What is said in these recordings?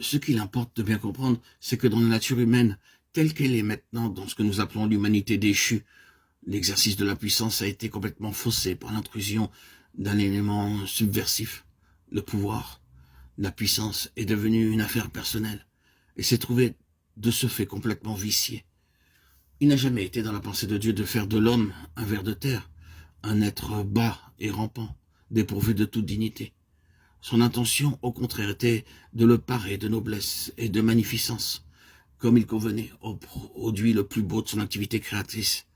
Ce qu'il importe de bien comprendre, c'est que dans la nature humaine, telle qu'elle est maintenant, dans ce que nous appelons l'humanité déchue, l'exercice de la puissance a été complètement faussé par l'intrusion d'un élément subversif. Le pouvoir, la puissance est devenue une affaire personnelle et s'est trouvé de ce fait complètement vicié. Il n'a jamais été dans la pensée de Dieu de faire de l'homme un ver de terre, un être bas et rampant, dépourvu de toute dignité. Son intention, au contraire, était de le parer de noblesse et de magnificence, comme il convenait au produit le plus beau de son activité créatrice,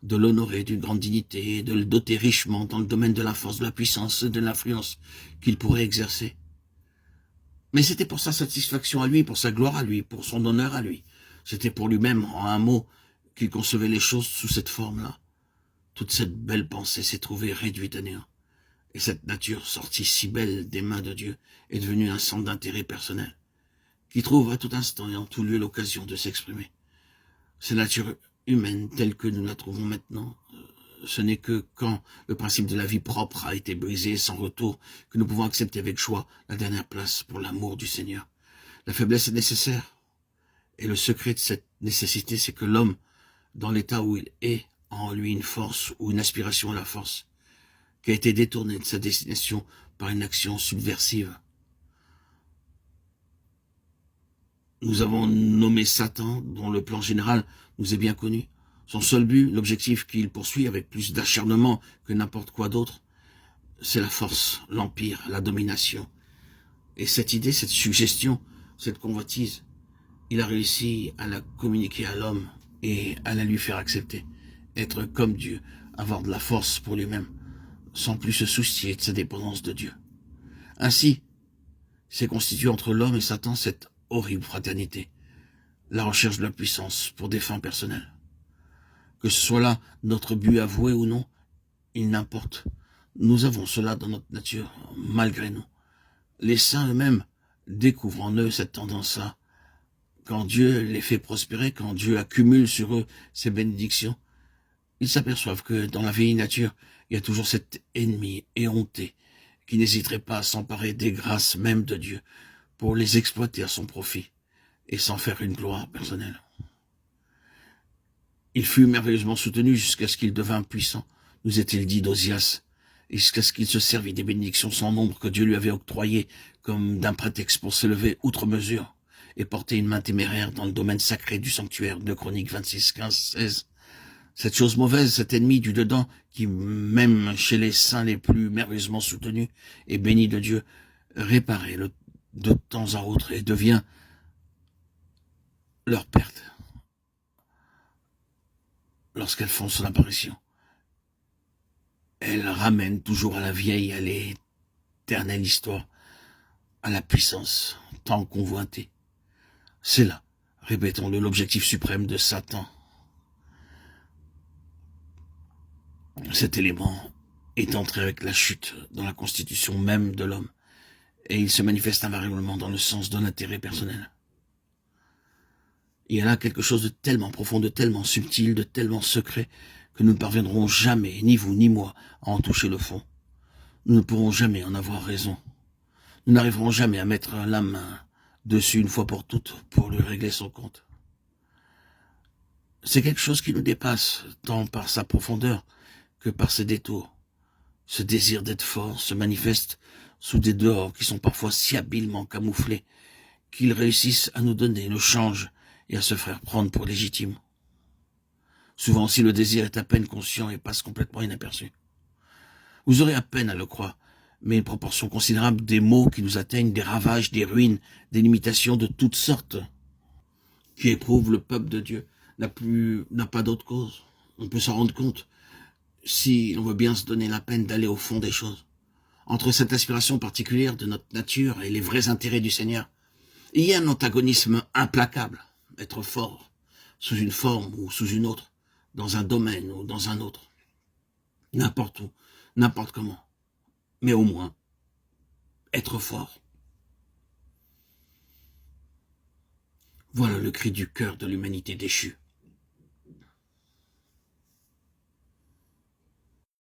de l'honorer d'une grande dignité et de le doter richement dans le domaine de la force, de la puissance et de l'influence qu'il pourrait exercer. Mais c'était pour sa satisfaction à lui, pour sa gloire à lui, pour son honneur à lui. C'était pour lui-même, en un mot, qu'il concevait les choses sous cette forme-là. Toute cette belle pensée s'est trouvée réduite à néant. Et cette nature sortie si belle des mains de Dieu est devenue un centre d'intérêt personnel, qui trouve à tout instant et en tout lieu l'occasion de s'exprimer. Cette nature humaine telle que nous la trouvons maintenant, ce n'est que quand le principe de la vie propre a été brisé sans retour que nous pouvons accepter avec joie la dernière place pour l'amour du Seigneur. La faiblesse est nécessaire, et le secret de cette nécessité, c'est que l'homme, dans l'état où il est, a en lui une force ou une aspiration à la force, qui a été détourné de sa destination par une action subversive. Nous avons nommé Satan, dont le plan général nous est bien connu. Son seul but, l'objectif qu'il poursuit avec plus d'acharnement que n'importe quoi d'autre, c'est la force, l'empire, la domination. Et cette idée, cette suggestion, cette convoitise, il a réussi à la communiquer à l'homme et à la lui faire accepter. Être comme Dieu, avoir de la force pour lui-même, sans plus se soucier de sa dépendance de Dieu. Ainsi, s'est constitué entre l'homme et Satan cette horrible fraternité, la recherche de la puissance pour des fins personnelles. Que ce soit là notre but avoué ou non, il n'importe. Nous avons cela dans notre nature, malgré nous. Les saints eux-mêmes découvrent en eux cette tendance-là. Quand Dieu les fait prospérer, quand Dieu accumule sur eux ses bénédictions, ils s'aperçoivent que dans la vieille nature, il y a toujours cet ennemi éhonté qui n'hésiterait pas à s'emparer des grâces même de Dieu pour les exploiter à son profit et s'en faire une gloire personnelle. Il fut merveilleusement soutenu jusqu'à ce qu'il devint puissant, nous est-il dit d'Osias, jusqu'à ce qu'il se servit des bénédictions sans nombre que Dieu lui avait octroyées comme d'un prétexte pour s'élever outre mesure et porter une main téméraire dans le domaine sacré du sanctuaire de Chroniques 26, 15, 16. Cette chose mauvaise, cet ennemi du dedans, qui même chez les saints les plus merveilleusement soutenus et bénis de Dieu, réparait de temps à autre et devient leur perte lorsqu'elles font son apparition. Elles ramènent toujours à la vieille, à l'éternelle histoire, à la puissance tant convoitée. C'est là, répétons-le, l'objectif suprême de Satan. Cet élément est entré avec la chute dans la constitution même de l'homme, et il se manifeste invariablement dans le sens d'un intérêt personnel. Il y a là quelque chose de tellement profond, de tellement subtil, de tellement secret, que nous ne parviendrons jamais, ni vous ni moi, à en toucher le fond. Nous ne pourrons jamais en avoir raison. Nous n'arriverons jamais à mettre la main dessus une fois pour toutes pour lui régler son compte. C'est quelque chose qui nous dépasse, tant par sa profondeur que par ses détours. Ce désir d'être fort se manifeste sous des dehors qui sont parfois si habilement camouflés qu'ils réussissent à nous donner le change et à se faire prendre pour légitime. Souvent aussi le désir est à peine conscient et passe complètement inaperçu. Vous aurez à peine à le croire, mais une proportion considérable des maux qui nous atteignent, des ravages, des ruines, des limitations de toutes sortes qui éprouvent le peuple de Dieu n'a pas d'autre cause. On peut s'en rendre compte si on veut bien se donner la peine d'aller au fond des choses. Entre cette aspiration particulière de notre nature et les vrais intérêts du Seigneur, il y a un antagonisme implacable. Être fort, sous une forme ou sous une autre, dans un domaine ou dans un autre. N'importe où, n'importe comment. Mais au moins, être fort. Voilà le cri du cœur de l'humanité déchue.